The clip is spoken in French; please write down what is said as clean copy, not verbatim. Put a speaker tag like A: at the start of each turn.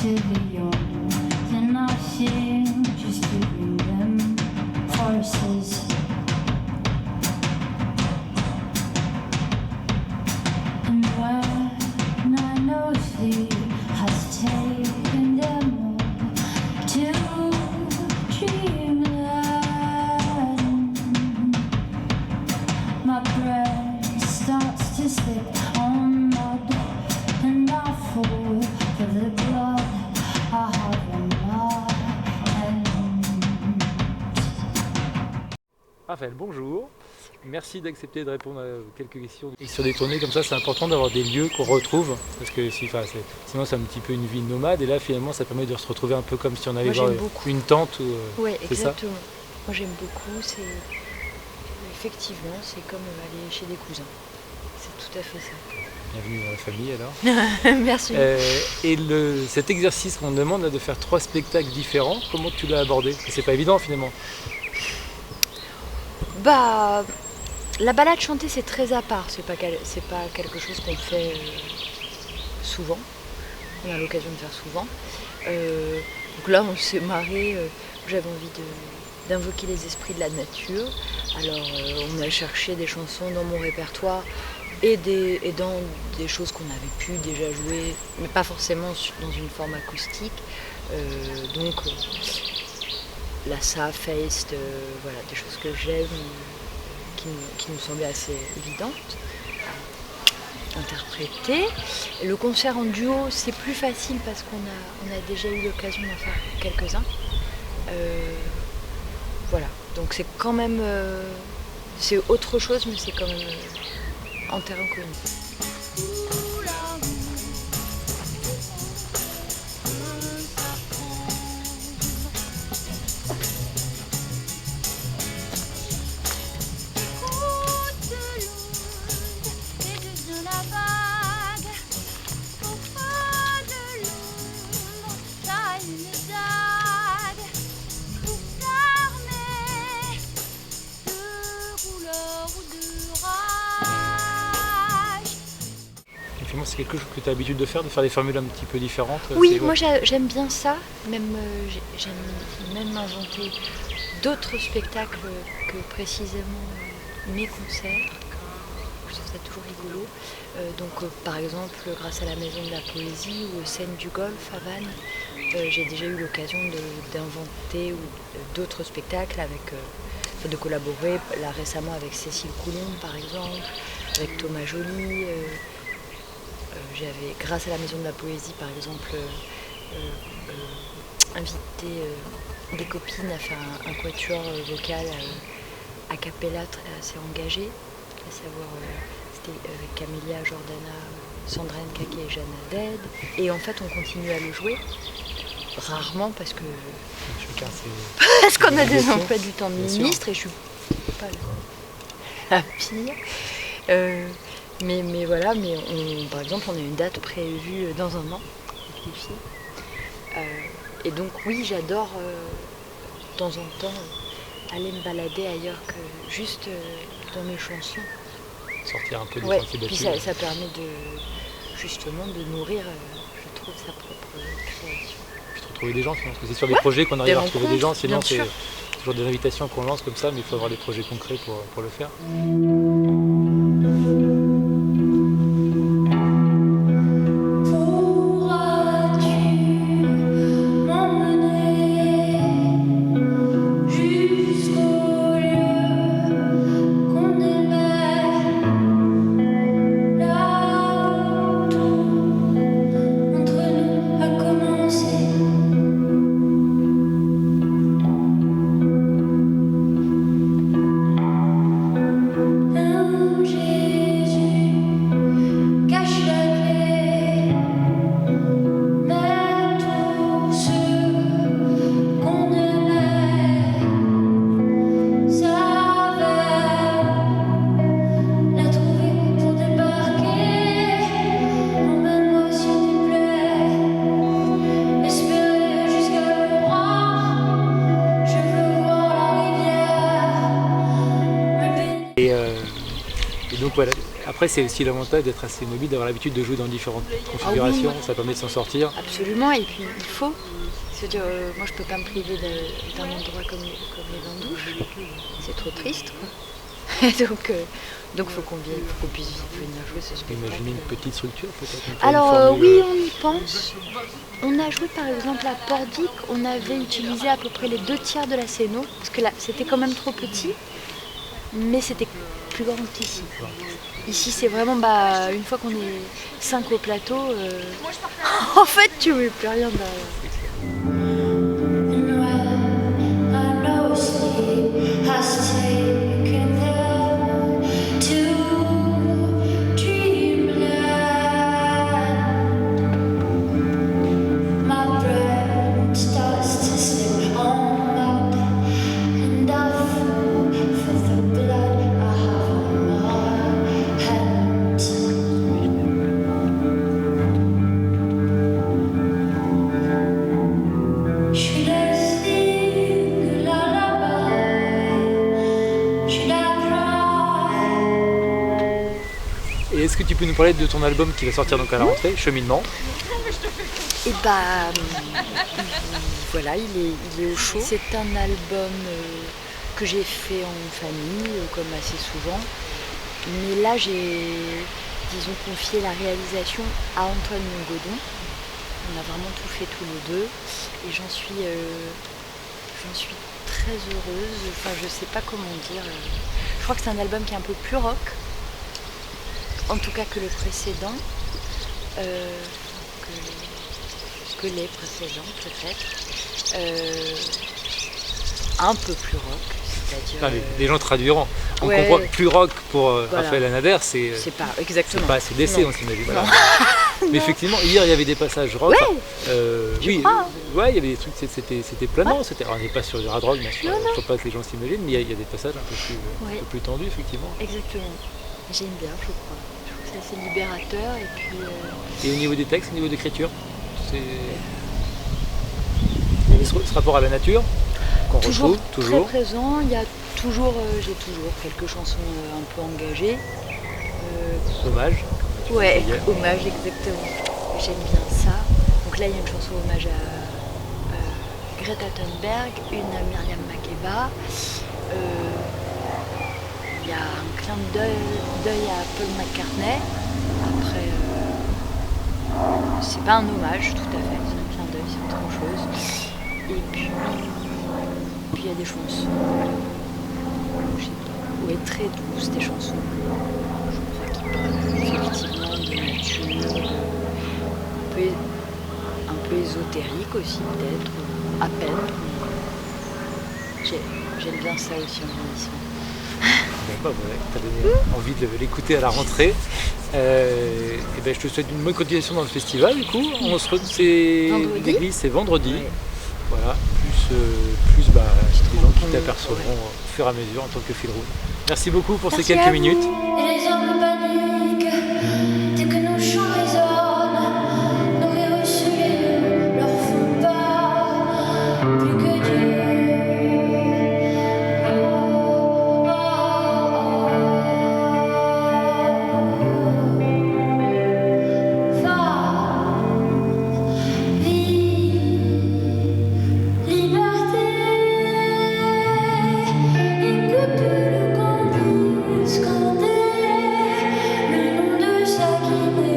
A: to the young, and nothing, just giving them horses. And when I know she has taken them all to dreamland, my breath starts to slip on mud, and I fall for the blood I have in my hands.
B: Raphaël, bonjour. Merci d'accepter de répondre à quelques questions. Et sur des tournées comme ça, c'est important d'avoir des lieux qu'on retrouve, parce que sinon c'est un petit peu une vie nomade, et là finalement ça permet de se retrouver un peu comme si on allait voir une tente.
C: Oui,
B: c'est
C: exactement. Moi j'aime beaucoup, effectivement c'est comme aller chez des cousins. C'est tout à fait ça.
B: Bienvenue dans la famille alors.
C: Merci.
B: Et cet exercice qu'on demande là, de faire 3 spectacles différents, comment tu l'as abordé? C'est pas évident finalement.
C: Bah, la balade chantée c'est très à part, c'est pas quelque chose qu'on fait souvent, on a l'occasion de faire souvent. Donc là on s'est marré, j'avais envie d'invoquer les esprits de la nature, alors on a cherché des chansons dans mon répertoire et dans des choses qu'on avait pu déjà jouer, mais pas forcément dans une forme acoustique, donc la Feist, voilà, des choses que j'aime, qui nous semblaient assez évidentes à interpréter. Le concert en duo, c'est plus facile parce qu'on a déjà eu l'occasion d'en faire quelques-uns. Voilà, donc c'est quand même, c'est autre chose, mais c'est quand même en terrain connu.
B: C'est quelque chose que tu as l'habitude de faire des formules un petit peu différentes?
C: Oui, moi j'aime bien ça, même j'aime même inventer d'autres spectacles que précisément mes concerts. Je trouve ça toujours rigolo. Donc par exemple, grâce à la Maison de la Poésie ou aux Scènes du Golfe à Vannes, j'ai déjà eu l'occasion d'inventer d'autres spectacles, de collaborer là récemment avec Cécile Coulombe par exemple, avec Thomas Joly. J'avais, grâce à la Maison de la Poésie par exemple, invité des copines à faire un quatuor vocal a cappella assez engagé, à savoir c'était avec Camélia, Jordana, Sandrine Caquet et Jeanne Haddad. Et en fait on continue à le jouer, rarement parce que parce qu'on a des emplois du temps de ministre et je suis pas la pire. Mais voilà, par exemple, on a une date prévue dans un an avec les filles. Et donc oui, j'adore de temps en temps aller me balader ailleurs que juste dans mes chansons.
B: Sortir un peu des sentiers battus.
C: Puis ça permet justement de nourrir, je trouve, sa propre création.
B: Puis de retrouver des gens, parce que c'est sur des projets qu'on arrive à retrouver des gens, sinon c'est toujours des invitations qu'on lance comme ça, mais il faut avoir des projets concrets pour le faire. Après, c'est aussi l'avantage d'être assez mobile, d'avoir l'habitude de jouer dans différentes configurations, ça permet de s'en sortir.
C: Absolument, et puis il faut. C'est-à-dire, moi je peux pas me priver d'un endroit comme les bains de douche. C'est trop triste, quoi. Donc faut qu'on puisse venir jouer ce spectacle.
B: Imaginer une petite structure peut-être.
C: Alors oui, on y pense. On a joué par exemple à Pordic, on avait utilisé à peu près les 2/3 de la scéno, parce que là c'était quand même trop petit, mais c'était plus grand qu'ici. Ici c'est vraiment, une fois qu'on est 5 au plateau, en fait tu ne mets plus rien derrière.
A: And when I know sleep has taken them to dreamland, my brain starts to slip on mad, and I fall for the blood I have on my hands. Should I sing a lullaby? Should I cry?
B: Et est-ce que tu peux nous parler de ton album qui va sortir donc à la rentrée, Cheminement?
C: Et voilà, il est au chaud. C'est un album que j'ai fait en famille, comme assez souvent. Mais là, j'ai, disons, confié la réalisation à Antoine Mongodon. On a vraiment tout fait tous les deux. Et j'en suis très heureuse. Enfin, je sais pas comment dire. Je crois que c'est un album qui est un peu plus rock. En tout cas que le précédent. Que les précédents peut-être. Un peu plus rock, c'est-à-dire...
B: Les gens traduiront. On
C: Ouais.
B: comprend plus rock pour
C: Voilà.
B: Raphaël Anader, c'est
C: C'est pas exactement.
B: pas CDC,
C: Non.
B: on s'imagine.
C: Non.
B: Mais effectivement, hier il y avait des passages rock.
C: Ouais.
B: Oui,
C: crois.
B: ouais, il y avait des trucs, c'était planant. Alors, on n'est pas sur du hard rock, bien sûr.
C: Non,
B: Il ne faut pas que les gens s'imaginent, mais il y a des passages un
C: Ouais.
B: peu plus tendus, effectivement.
C: Exactement. J'aime bien, je crois. Je trouve que c'est assez libérateur et puis...
B: Et au niveau des textes, au niveau d'écriture, c'est ce rapport à la nature qu'on retrouve toujours.
C: Très présent. Il y a toujours, j'ai toujours quelques chansons un peu engagées.
B: Hommage. comme tu
C: Ouais,
B: disais hier.
C: hommage, exactement. J'aime bien ça. Donc là, il y a une chanson hommage à Greta Thunberg, une à Myriam Makeba. Il y a un clin d'œil à Paul McCartney. Après, c'est pas un hommage tout à fait, c'est un clin d'œil, c'est autre chose. Et puis il y a des chansons, je sais pas, ouais, très douces, des chansons, je crois, qui parlent effectivement de nature, un peu ésotérique aussi peut-être, à peine. J'aime bien ça aussi en vieillissant.
B: Bon, voilà, t'as donné envie de l'écouter à la rentrée. Et ben, je te souhaite une bonne continuation dans le festival. Du coup, c'est
C: Vendredi.
B: l'église, c'est vendredi.
C: Ouais.
B: Voilà, plus les gens qui t'apercevront au fur et à mesure en tant que fil rouge. Merci beaucoup pour
C: Merci
B: ces
C: à
B: quelques
C: vous.
B: minutes.
A: Et les hommes paniquent dès que nos chants résonnent. Nos rires souillés leur font peur plus que Dieu. Liberté, écoute le cantique scandé, le nom de sa Guinée.